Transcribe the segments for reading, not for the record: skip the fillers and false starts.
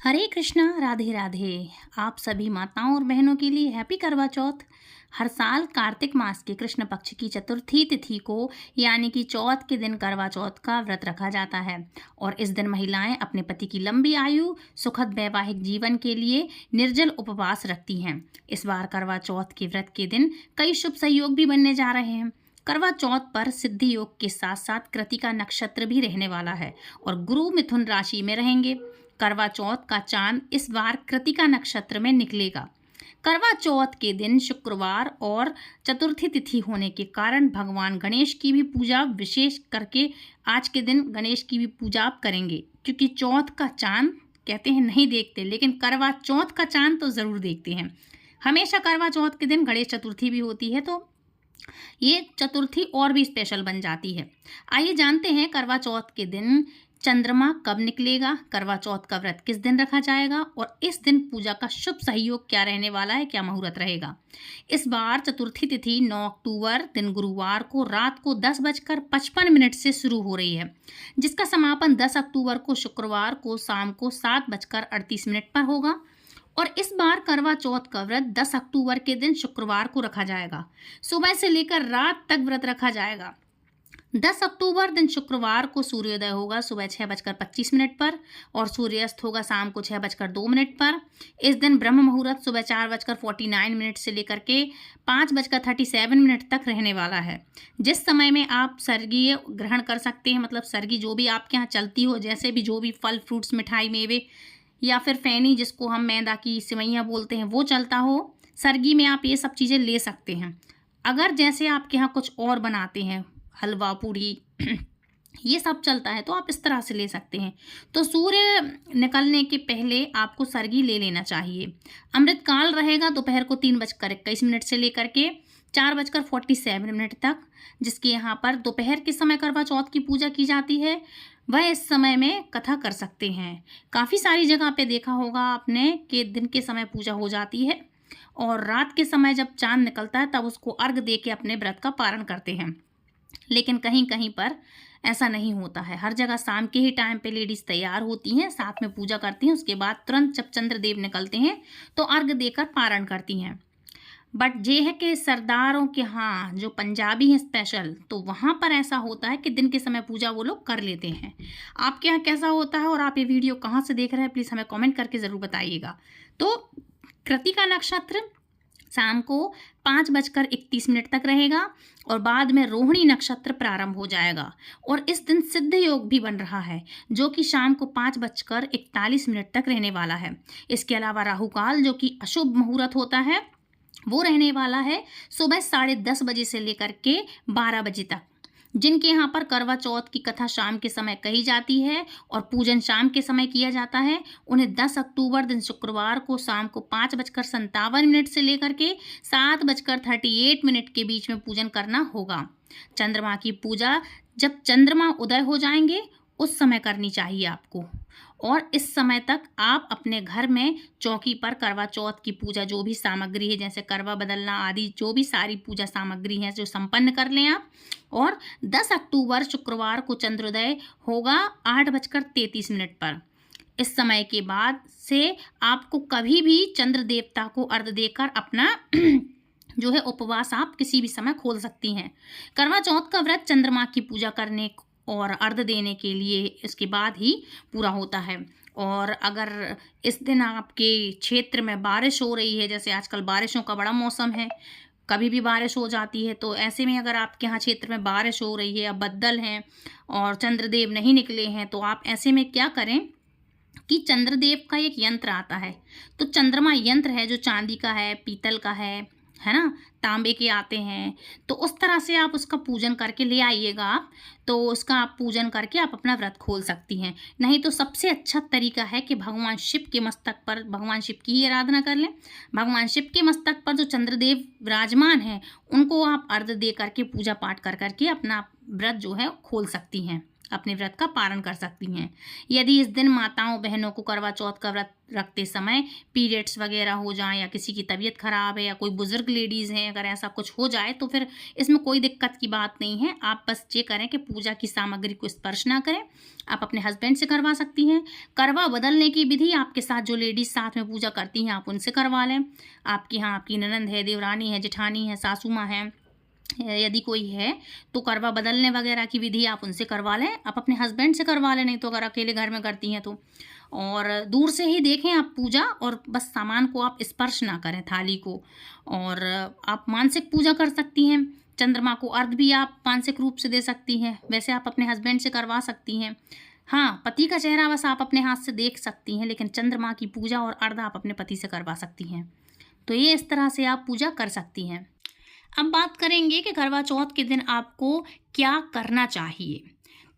हरे कृष्णा राधे राधे। आप सभी माताओं और बहनों के लिए हैप्पी करवा चौथ। हर साल कार्तिक मास के कृष्ण पक्ष की चतुर्थी तिथि को यानी कि चौथ के दिन करवा चौथ का व्रत रखा जाता है और इस दिन महिलाएं अपने पति की लंबी आयु सुखद वैवाहिक जीवन के लिए निर्जल उपवास रखती हैं। इस बार करवा चौथ के व्रत के दिन कई शुभ संयोग भी बनने जा रहे हैं। करवा चौथ पर सिद्धि योग के साथ साथ कृतिका नक्षत्र भी रहने वाला है और गुरु मिथुन राशि में रहेंगे। करवा चौथ का चांद इस बार कृतिका नक्षत्र में निकलेगा। करवा चौथ के दिन शुक्रवार और चतुर्थी तिथि होने के कारण भगवान गणेश की भी पूजा विशेष करके आज के दिन गणेश की भी पूजा आप करेंगे, क्योंकि चौथ का चांद कहते हैं नहीं देखते, लेकिन करवा चौथ का चांद तो ज़रूर देखते हैं। हमेशा करवा चौथ के दिन गणेश चतुर्थी भी होती है, तो ये चतुर्थी और भी स्पेशल बन जाती है। आइए जानते हैं करवा चौथ के दिन चंद्रमा कब निकलेगा, करवा चौथ का व्रत किस दिन रखा जाएगा और इस दिन पूजा का शुभ सहयोग क्या रहने वाला है, क्या मुहूर्त रहेगा। इस बार चतुर्थी तिथि 9 अक्टूबर दिन गुरुवार को रात को 10:55 से शुरू हो रही है, जिसका समापन 10 अक्टूबर को शुक्रवार को शाम को 7:38 पर होगा। और इस बार करवा चौथ का व्रत 10 अक्टूबर के दिन शुक्रवार को रखा जाएगा। सुबह से लेकर रात तक व्रत रखा जाएगा। 10 अक्टूबर दिन शुक्रवार को सूर्योदय होगा सुबह 6:25 पर और सूर्यास्त होगा शाम को 6:02 पर। इस दिन ब्रह्म मुहूर्त सुबह 4:49 से लेकर के 5:37 तक रहने वाला है, जिस समय में आप सर्गीय ग्रहण कर सकते हैं। मतलब सर्गी जो भी आपके यहाँ चलती हो, जैसे भी जो भी फल फ्रूट्स मिठाई मेवे या फिर फैनी जिसको हम मैदा की सिवैयाँ बोलते हैं वो चलता हो, सर्गी में आप ये सब चीज़ें ले सकते हैं। अगर जैसे आपके यहाँ कुछ और बनाते हैं, हलवा पूड़ी ये सब चलता है, तो आप इस तरह से ले सकते हैं। तो सूर्य निकलने के पहले आपको सर्गी ले लेना चाहिए। अमृतकाल रहेगा दोपहर को 3:21 से लेकर के 4:47 तक, जिसके यहाँ पर दोपहर के समय करवा चौथ की पूजा की जाती है। वह इस समय में कथा कर सकते हैं। काफ़ी सारी जगह पे देखा होगा आपने कि दिन के समय पूजा हो जाती है और रात के समय जब चांद निकलता है तब उसको अर्घ दे के अपने व्रत का पारण करते हैं। लेकिन कहीं कहीं पर ऐसा नहीं होता है। हर जगह शाम के ही टाइम पे लेडीज़ तैयार होती हैं, साथ में पूजा करती हैं, उसके बाद तुरंत जब चंद्रदेव निकलते हैं तो अर्घ देकर पारण करती हैं। बट ये है कि सरदारों के यहाँ जो पंजाबी हैं स्पेशल, तो वहाँ पर ऐसा होता है कि दिन के समय पूजा वो लोग कर लेते हैं। आपके यहाँ कैसा होता है और आप ये वीडियो कहाँ से देख रहे हैं, प्लीज़ हमें कमेंट करके ज़रूर बताइएगा। तो कृतिका नक्षत्र शाम को 5:31 तक रहेगा और बाद में रोहिणी नक्षत्र प्रारंभ हो जाएगा और इस दिन सिद्ध योग भी बन रहा है, जो कि शाम को 5:41 तक रहने वाला है। इसके अलावा राहु काल जो कि अशुभ मुहूर्त होता है वो रहने वाला है सुबह 10:30 से लेकर के 12 बजे तक। जिनके यहाँ पर करवा चौथ की कथा शाम के समय कही जाती है और पूजन शाम के समय किया जाता है, उन्हें 10 अक्टूबर दिन शुक्रवार को शाम को 5:57 से लेकर के 7:38 के बीच में पूजन करना होगा। चंद्रमा की पूजा जब चंद्रमा उदय हो जाएंगे उस समय करनी चाहिए आपको, और इस समय तक आप अपने घर में चौकी पर करवा चौथ की पूजा जो भी सामग्री है, जैसे करवा बदलना आदि जो भी सारी पूजा सामग्री है जो संपन्न कर लें आप। और 10 अक्टूबर शुक्रवार को चंद्रोदय होगा 8:33 पर। इस समय के बाद से आपको कभी भी चंद्र देवता को अर्घ देकर अपना जो है उपवास आप किसी भी समय खोल सकती हैं। करवा चौथ का व्रत चंद्रमा की पूजा करने और अर्घ देने के लिए इसके बाद ही पूरा होता है। और अगर इस दिन आपके क्षेत्र में बारिश हो रही है, जैसे आजकल बारिशों का बड़ा मौसम है, कभी भी बारिश हो जाती है, तो ऐसे में अगर आपके यहाँ क्षेत्र में बारिश हो रही है या बद्दल हैं और चंद्रदेव नहीं निकले हैं, तो आप ऐसे में क्या करें कि चंद्रदेव का एक यंत्र आता है। तो चंद्रमा यंत्र है जो चांदी का है, पीतल का है ना, तांबे के आते हैं, तो उस तरह से आप उसका पूजन करके ले आइएगा आप, तो उसका आप पूजन करके आप अपना व्रत खोल सकती हैं। नहीं तो सबसे अच्छा तरीका है कि भगवान शिव के मस्तक पर, भगवान शिव की ही आराधना कर लें। भगवान शिव के मस्तक पर जो चंद्रदेव विराजमान हैं उनको आप अर्घ दे करके पूजा पाठ कर करके अपना व्रत जो है खोल सकती हैं। अपने व्रत का पारण कर सकती हैं। यदि इस दिन माताओं बहनों को करवा चौथ का व्रत रखते समय पीरियड्स वगैरह हो जाएं या किसी की तबीयत खराब है या कोई बुजुर्ग लेडीज़ हैं, अगर ऐसा कुछ हो जाए तो फिर इसमें कोई दिक्कत की बात नहीं है। आप बस ये करें कि पूजा की सामग्री को स्पर्श ना करें। आप अपने हस्बैंड से करवा सकती हैं। करवा बदलने की विधि आपके साथ जो लेडीज़ साथ में पूजा करती हैं आप उनसे करवा लें। आपकी यहाँ आपकी ननंद है, देवरानी है, जेठानी है, सासू माँ है, यदि कोई है तो करवा बदलने वगैरह की विधि आप उनसे करवा लें। आप अपने हस्बैंड से करवा लें, नहीं तो अगर अकेले घर में करती हैं तो। और दूर से ही देखें आप पूजा, और बस सामान को आप स्पर्श ना करें, थाली को। और आप मानसिक पूजा कर सकती हैं। चंद्रमा को अर्घ्य भी आप मानसिक रूप से दे सकती हैं। वैसे आप अपने हस्बैंड से करवा सकती हैं। हाँ, पति का चेहरा बस आप अपने हाथ से देख सकती हैं, लेकिन चंद्रमा की पूजा और अर्घ्य आप अपने पति से करवा सकती हैं। तो ये इस तरह से आप पूजा कर सकती हैं। अब बात करेंगे कि करवा चौथ के दिन आपको क्या करना चाहिए।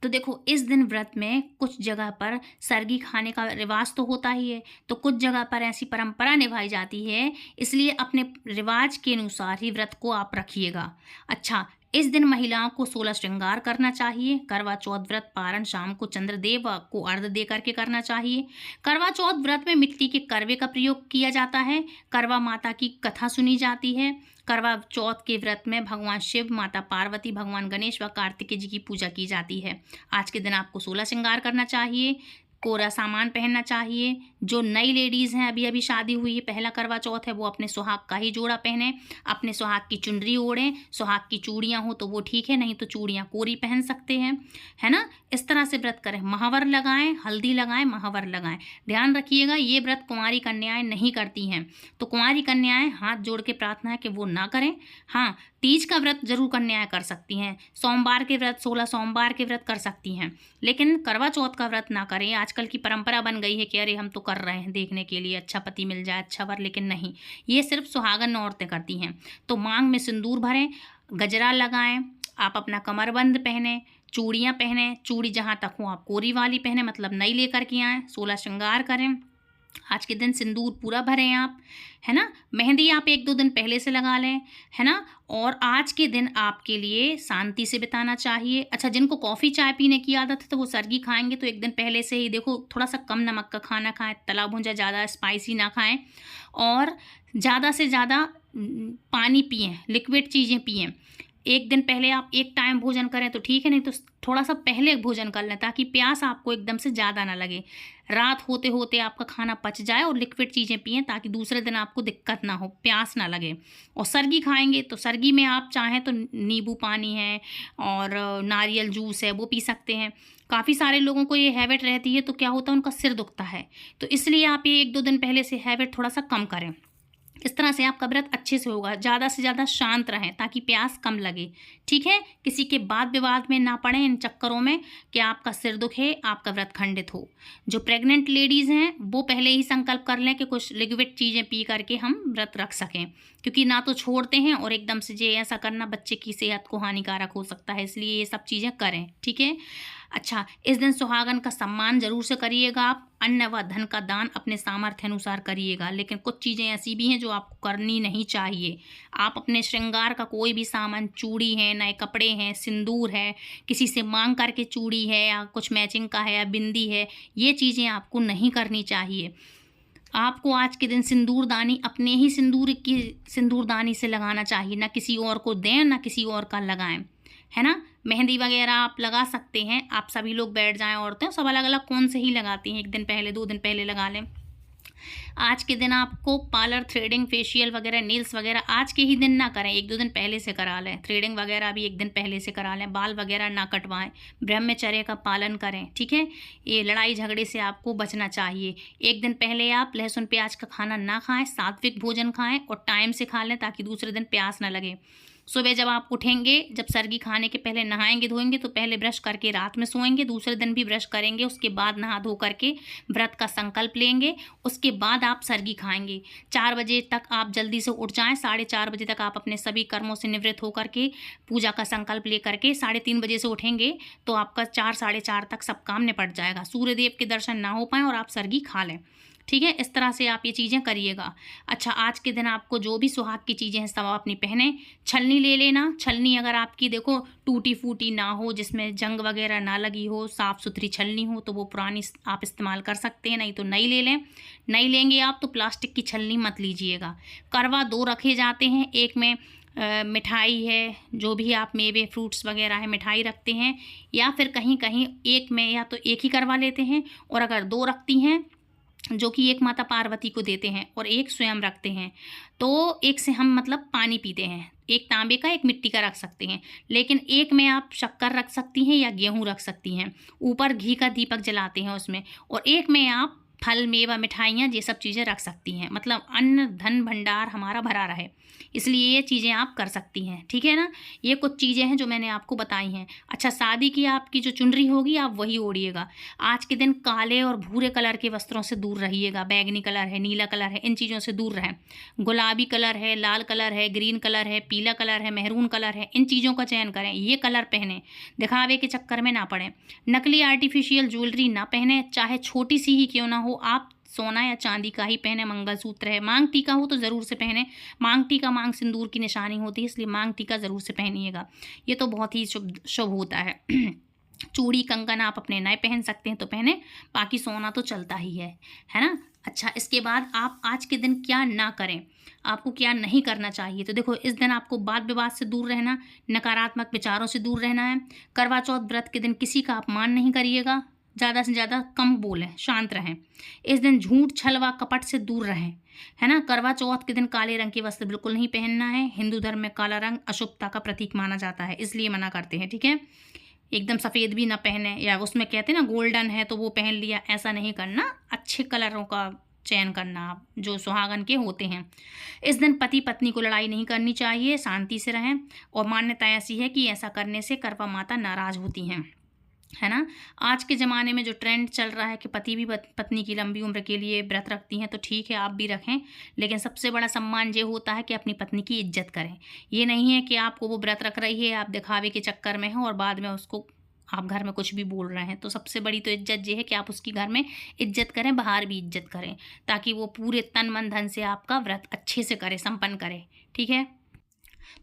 तो देखो, इस दिन व्रत में कुछ जगह पर सरगी खाने का रिवाज तो होता ही है, तो कुछ जगह पर ऐसी परंपरा निभाई जाती है, इसलिए अपने रिवाज के अनुसार ही व्रत को आप रखिएगा। अच्छा, इस दिन महिलाओं को 16 श्रृंगार करना चाहिए। करवा चौथ व्रत पारण शाम को चंद्रदेव को अर्घ्य दे करके करना चाहिए। करवा चौथ व्रत में मिट्टी के करवे का प्रयोग किया जाता है। करवा माता की कथा सुनी जाती है। करवा चौथ के व्रत में भगवान शिव, माता पार्वती, भगवान गणेश व कार्तिकेय जी की पूजा की जाती है। आज के दिन आपको 16 श्रृंगार करना चाहिए। कोरा सामान पहनना चाहिए। जो नई लेडीज़ हैं, अभी अभी शादी हुई है, पहला करवा चौथ है, वो अपने सुहाग का ही जोड़ा पहने, अपने सुहाग की चुनरी ओढ़ें। सुहाग की चूड़ियाँ हो तो वो ठीक है, नहीं तो चूड़ियाँ कोरी पहन सकते हैं, है ना। इस तरह से व्रत करें। महावर लगाएं, हल्दी लगाएं, महावर लगाएं। ध्यान रखिएगा, ये व्रत कुंवारी कन्याएं नहीं करती हैं, तो कुंवारी कन्याएं हाथ जोड़ के प्रार्थना है कि वो ना करें। हाँ, तीज का व्रत जरूर कन्याएं कर सकती हैं। सोमवार के व्रत, 16 सोमवार के व्रत कर सकती हैं, लेकिन करवा चौथ का व्रत ना करें। आजकल की परंपरा बन गई है कि अरे हम तो कर रहे हैं देखने के लिए, अच्छा पति मिल जाए, अच्छा वर, लेकिन नहीं, ये सिर्फ सुहागन औरतें करती हैं। तो मांग में सिंदूर भरें, गजरा लगाएं, आप अपना कमरबंद पहने, चूड़ियाँ पहने, चूड़ी जहाँ तक हो आप कोरी वाली पहने, मतलब नई लेकर के आएँ, 16 श्रृंगार करें। आज के दिन सिंदूर पूरा भरें आप, है ना। मेहंदी आप 1-2 दिन पहले से लगा लें, है ना। और आज के दिन आपके लिए शांति से बिताना चाहिए। अच्छा, जिनको कॉफ़ी चाय पीने की आदत है तो वो सरगी खाएंगे तो एक दिन पहले से ही देखो थोड़ा सा कम नमक का खाना खाएं, तला भुंजा ज़्यादा स्पाइसी ना खाएं, और ज़्यादा से ज़्यादा पानी पिएं, लिक्विड चीज़ें पिएं। एक दिन पहले आप एक टाइम भोजन करें तो ठीक है, नहीं तो थोड़ा सा पहले भोजन कर लें ताकि प्यास आपको एकदम से ज़्यादा ना लगे। रात होते होते आपका खाना पच जाए, और लिक्विड चीज़ें पिएं ताकि दूसरे दिन आपको दिक्कत ना हो, प्यास ना लगे। और सरगी खाएंगे तो सरगी में आप चाहें तो नींबू पानी है और नारियल जूस है वो पी सकते हैं। काफ़ी सारे लोगों को ये हैबिट रहती है तो क्या होता है, उनका सिर दुखता है, तो इसलिए आप ये 1-2 दिन पहले से हैबिट थोड़ा सा कम करें। इस तरह से आपका व्रत अच्छे से होगा। ज़्यादा से ज़्यादा शांत रहें ताकि प्यास कम लगे, ठीक है। किसी के बात विवाद में ना पड़ें इन चक्करों में कि आपका सिर दुखे, आपका व्रत खंडित हो। जो प्रेग्नेंट लेडीज़ हैं वो पहले ही संकल्प कर लें कि कुछ लिक्विड चीज़ें पी करके हम व्रत रख सकें, क्योंकि ना तो छोड़ते हैं और एकदम से ये ऐसा करना बच्चे की सेहत को हानिकारक हो सकता है, इसलिए ये सब चीज़ें करें, ठीक है। अच्छा, इस दिन सुहागन का सम्मान जरूर से करिएगा आप। अन्न व धन का दान अपने सामर्थ्य अनुसार करिएगा, लेकिन कुछ चीज़ें ऐसी भी हैं जो आपको करनी नहीं चाहिए। आप अपने श्रृंगार का कोई भी सामान, चूड़ी है, नए कपड़े हैं, सिंदूर है, किसी से मांग करके चूड़ी है या कुछ मैचिंग का है या बिंदी है, ये चीज़ें आपको नहीं करनी चाहिए। आपको आज के दिन सिंदूरदानी अपने ही सिंदूरदानी से लगाना चाहिए, ना किसी और को दें ना किसी और का लगाएं, है ना। मेहंदी वगैरह आप लगा सकते हैं, आप सभी लोग बैठ जाएं, औरतें सब अलग अलग कौन से ही लगाती हैं, 1 दिन पहले 2 दिन पहले लगा लें। आज के दिन आपको पार्लर, थ्रेडिंग, फेशियल वगैरह, नेल्स वगैरह आज के ही दिन ना करें, 1-2 दिन पहले से करा लें। थ्रेडिंग वगैरह भी 1 दिन पहले से करा लें। बाल वगैरह ना कटवाएं। ब्रह्मचर्य का पालन करें, ठीक है। ये लड़ाई झगड़े से आपको बचना चाहिए। 1 दिन पहले आप लहसुन प्याज का खाना ना खाएं, सात्विक भोजन खाएं और टाइम से खा लें ताकि दूसरे दिन प्यास ना लगे। सुबह जब आप उठेंगे, जब सरगी खाने के पहले नहाएंगे धोएंगे तो पहले ब्रश करके रात में सोएंगे, दूसरे दिन भी ब्रश करेंगे, उसके बाद नहा धो करके व्रत का संकल्प लेंगे, उसके बाद आप सरगी खाएंगे। 4 बजे तक आप जल्दी से उठ जाएं, 4:30 बजे तक आप अपने सभी कर्मों से निवृत्त होकर के पूजा का संकल्प ले करके 3:30 बजे से उठेंगे तो आपका 4 साढ़े 4 तक सब काम निपट जाएगा। सूर्यदेव के दर्शन ना हो पाए और आप सरगी खा लें, ठीक है, इस तरह से आप ये चीज़ें करिएगा। अच्छा, आज के दिन आपको जो भी सुहाग की चीज़ें हैं सब आप अपनी पहने। छलनी ले लेना। छलनी अगर आपकी देखो टूटी फूटी ना हो, जिसमें जंग वगैरह ना लगी हो, साफ़ सुथरी छलनी हो, तो वो पुरानी आप इस्तेमाल कर सकते हैं, नहीं तो नई ले लें। नई लेंगे आप तो प्लास्टिक की छलनी मत लीजिएगा। करवा 2 रखे जाते हैं, एक में मिठाई है, जो भी आप मेवे फ्रूट्स वगैरह है मिठाई रखते हैं, या फिर कहीं कहीं एक में या तो एक ही करवा लेते हैं, और अगर 2 रखती हैं जो कि एक माता पार्वती को देते हैं और एक स्वयं रखते हैं, तो एक से हम मतलब पानी पीते हैं। एक तांबे का एक मिट्टी का रख सकते हैं, लेकिन एक में आप शक्कर रख सकती हैं या गेहूं रख सकती हैं। ऊपर घी का दीपक जलाते हैं उसमें, और एक में आप फल मेवा मिठाइयाँ ये सब चीज़ें रख सकती हैं। मतलब अन्न धन भंडार हमारा भरा रहे, इसलिए ये चीज़ें आप कर सकती हैं। ठीक है ना, ये कुछ चीज़ें हैं जो मैंने आपको बताई हैं। अच्छा, शादी की आपकी जो चुनरी होगी आप वही ओढ़िएगा। आज के दिन काले और भूरे कलर के वस्त्रों से दूर रहिएगा। बैगनी कलर है, नीला कलर है, इन चीज़ों से दूर रहें। गुलाबी कलर है, लाल कलर है, ग्रीन कलर है, पीला कलर है, मेहरून कलर है, इन चीज़ों का चयन करें। ये कलर पहने, दिखावे के चक्कर में ना पड़ें। नकली आर्टिफिशियल ज्वेलरी ना पहने, चाहे छोटी सी ही क्यों ना हो। आप सोना या चांदी का ही पहने। मंगलसूत्र है, मांग टीका हो तो ज़रूर से पहने। मांग टीका मांग सिंदूर की निशानी होती है, इसलिए मांग टीका ज़रूर से पहनिएगा, ये तो बहुत ही शुभ शुभ होता है। चूड़ी कंगन आप अपने नए पहन सकते हैं तो पहने, बाकी सोना तो चलता ही है ना। अच्छा, इसके बाद आप आज के दिन क्या ना करें, आपको क्या नहीं करना चाहिए, तो देखो इस दिन आपको वाद विवाद से दूर रहना, नकारात्मक विचारों से दूर रहना है। करवा चौथ व्रत के दिन किसी का अपमान नहीं करिएगा, ज़्यादा से ज़्यादा कम बोलें, शांत रहें। इस दिन झूठ छल व कपट से दूर रहें, है ना। करवा चौथ के दिन काले रंग के वस्त्र बिल्कुल नहीं पहनना है। हिंदू धर्म में काला रंग अशुभता का प्रतीक माना जाता है, इसलिए मना करते हैं। ठीक है, एकदम सफ़ेद भी ना पहने, या उसमें कहते हैं ना गोल्डन है तो वो पहन लिया, ऐसा नहीं करना। अच्छे कलरों का चयन करना आप, जो सुहागन के होते हैं। इस दिन पति पत्नी को लड़ाई नहीं करनी चाहिए, शांति से रहें। और मान्यता ऐसी है कि ऐसा करने से करवा माता नाराज़ होती हैं, है ना। आज के ज़माने में जो ट्रेंड चल रहा है कि पति भी पत्नी की लंबी उम्र के लिए व्रत रखती हैं, तो ठीक है आप भी रखें, लेकिन सबसे बड़ा सम्मान ये होता है कि अपनी पत्नी की इज्जत करें। ये नहीं है कि आपको वो व्रत रख रही है, आप दिखावे के चक्कर में हैं और बाद में उसको आप घर में कुछ भी बोल रहे हैं। तो सबसे बड़ी तो इज्जत ये है कि आप उसकी घर में इज्जत करें, बाहर भी इज्जत करें, ताकि वो पूरे तन मन धन से आपका व्रत अच्छे से करे, संपन्न करे। ठीक है,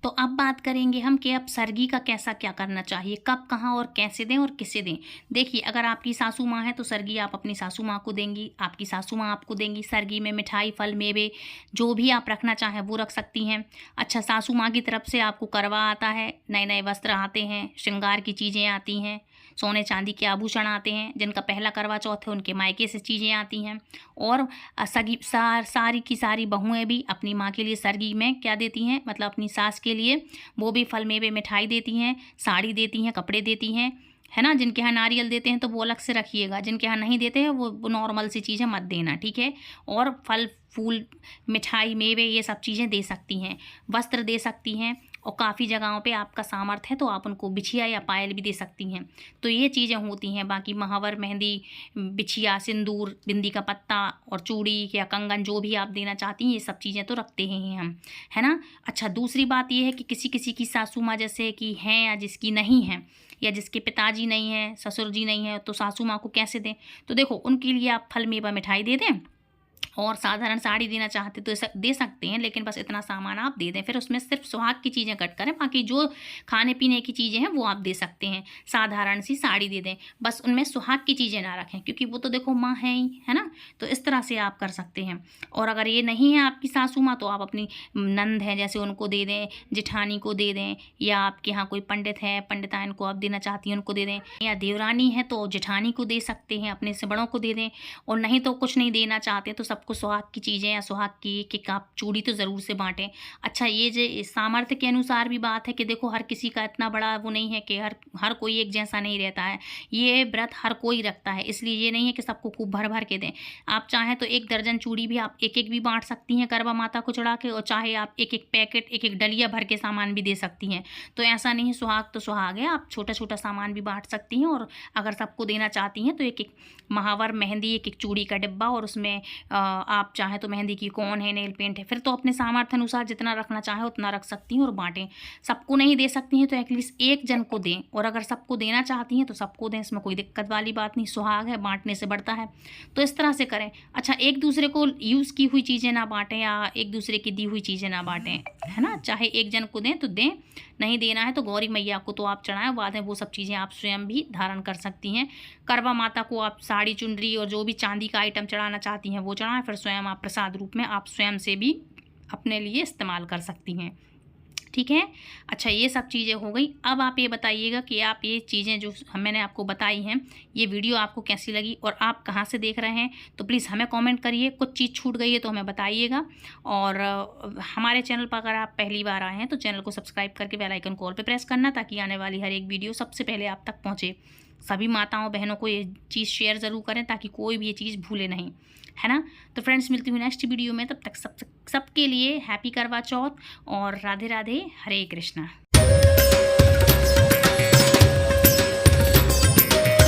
तो अब बात करेंगे हम कि अब सरगी का कैसा क्या करना चाहिए, कब कहाँ और कैसे दें और किसे दें। देखिए, अगर आपकी सासू माँ है तो सरगी आप अपनी सासू माँ को देंगी, आपकी सासू माँ आपको देंगी। सरगी में मिठाई फल मेवे जो भी आप रखना चाहें वो रख सकती हैं। अच्छा, सासू माँ की तरफ से आपको करवा आता है, नए नए वस्त्र आते हैं, श्रृंगार की चीज़ें आती हैं, सोने चांदी के आभूषण आते हैं। जिनका पहला करवा चौथ है उनके मायके से चीज़ें आती हैं। और सारी की सारी बहुएं भी अपनी माँ के लिए सरगी में क्या देती हैं, मतलब अपनी सास के लिए वो भी फल मेवे मिठाई देती हैं, साड़ी देती हैं, कपड़े देती हैं, है ना। जिनके यहाँ नारियल देते हैं तो वो अलग से रखिएगा, जिनके यहाँ नहीं देते हैं वो नॉर्मल सी चीज़ें मत देना, ठीक है। और फल फूल मिठाई मेवे ये सब चीज़ें दे सकती हैं, वस्त्र दे सकती हैं। और काफ़ी जगहों पे आपका सामर्थ्य है तो आप उनको बिछिया या पायल भी दे सकती हैं। तो ये चीज़ें होती हैं। बाकी महावर, मेहंदी, बिछिया, सिंदूर, बिंदी का पत्ता और चूड़ी या कंगन जो भी आप देना चाहती हैं, ये सब चीज़ें तो रखते हैं हम, है ना। अच्छा, दूसरी बात ये है कि किसी किसी की सासू माँ जैसे कि हैं या जिसकी नहीं है, या जिसके पिताजी नहीं हैं, ससुर जी नहीं है, तो सासू माँ को कैसे दें। तो देखो, उनके लिए आप फल मेवा मिठाई दे दें, और साधारण साड़ी देना चाहते तो दे सकते हैं, लेकिन बस इतना सामान आप दे दें। फिर उसमें सिर्फ सुहाग की चीज़ें कट करें, बाकी जो खाने पीने की चीज़ें हैं वो आप दे सकते हैं। साधारण सी साड़ी दे दें, बस उनमें सुहाग की चीज़ें ना रखें, क्योंकि वो तो देखो माँ है ही, है ना। तो इस तरह से आप कर सकते हैं। और अगर ये नहीं है आपकी सासू माँ तो आप अपनी नंद है जैसे उनको दे दें, जिठानी को दे दें, या आपके यहाँ कोई पंडित है, पंडिताइन को आप देना चाहती हैं उनको दे दें, या देवरानी है तो जिठानी को दे सकते हैं, अपने से बड़ों को दे दें। और नहीं तो कुछ नहीं देना चाहते तो सबको सुहाग की चीज़ें या सुहाग की एक आप चूड़ी तो ज़रूर से बांटें। अच्छा, ये जो सामर्थ्य के अनुसार भी बात है कि देखो हर किसी का इतना बड़ा वो नहीं है कि हर कोई एक जैसा नहीं रहता है। ये व्रत हर कोई रखता है, इसलिए ये नहीं है कि सबको खूब भर भर के दें। आप चाहें तो 1 दर्जन चूड़ी भी आप एक एक भी बांट सकती हैं करवा माता को चढ़ा के, और चाहे आप एक एक पैकेट, एक एक डलिया भर के सामान भी दे सकती हैं। तो ऐसा नहीं है, सुहाग तो सुहाग है, आप छोटा छोटा सामान भी बांट सकती हैं। और अगर सबको देना चाहती हैं तो एक एक महावर, मेहंदी, एक एक चूड़ी का डिब्बा, और उसमें आप चाहें तो मेहंदी की कौन है, नेल पेंट है, फिर तो अपने सामर्थ्य अनुसार जितना रखना चाहें उतना रख सकती हैं और बाँटें। सबको नहीं दे सकती हैं तो एटलीस्ट एक जन को दें, और अगर सबको देना चाहती हैं तो सबको दें, इसमें कोई दिक्कत वाली बात नहीं। सुहाग है, बाँटने से बढ़ता है, तो इस तरह से करें। अच्छा, एक दूसरे को यूज़ की हुई चीज़ें ना बाँटें या एक दूसरे की दी हुई चीज़ें ना बाँटें, है ना? चाहे एक जन को दें तो दें, नहीं देना है तो गौरी मैया को तो आप चढ़ाएँ, बाद में वो सब चीज़ें आप स्वयं भी धारण कर सकती हैं। करवा माता को आप साड़ी, चुनरी और जो भी चांदी का आइटम चढ़ाना चाहती हैं वो चढ़ाएँ, फिर स्वयं आप प्रसाद रूप में आप स्वयं से भी अपने लिए इस्तेमाल कर सकती हैं। ठीक है? अच्छा, ये सब चीज़ें हो गई। अब आप ये बताइएगा कि आप ये चीज़ें जो मैंने आपको बताई हैं, ये वीडियो आपको कैसी लगी और आप कहाँ से देख रहे हैं, तो प्लीज़ हमें कमेंट करिए। कुछ चीज़ छूट गई है तो हमें बताइएगा, और हमारे चैनल पर अगर आप पहली बार आए हैं तो चैनल को सब्सक्राइब करके बेल आइकन को ऑल पे प्रेस करना, ताकि आने वाली हर एक वीडियो सबसे पहले आप तक पहुँचे। सभी माताओं बहनों को ये चीज़ शेयर ज़रूर करें ताकि कोई भी ये चीज़ भूले नहीं, है ना? तो फ्रेंड्स, मिलती हूँ नेक्स्ट वीडियो में, तब तक सबके लिए हैप्पी करवा चौथ और राधे राधे, हरे कृष्णा।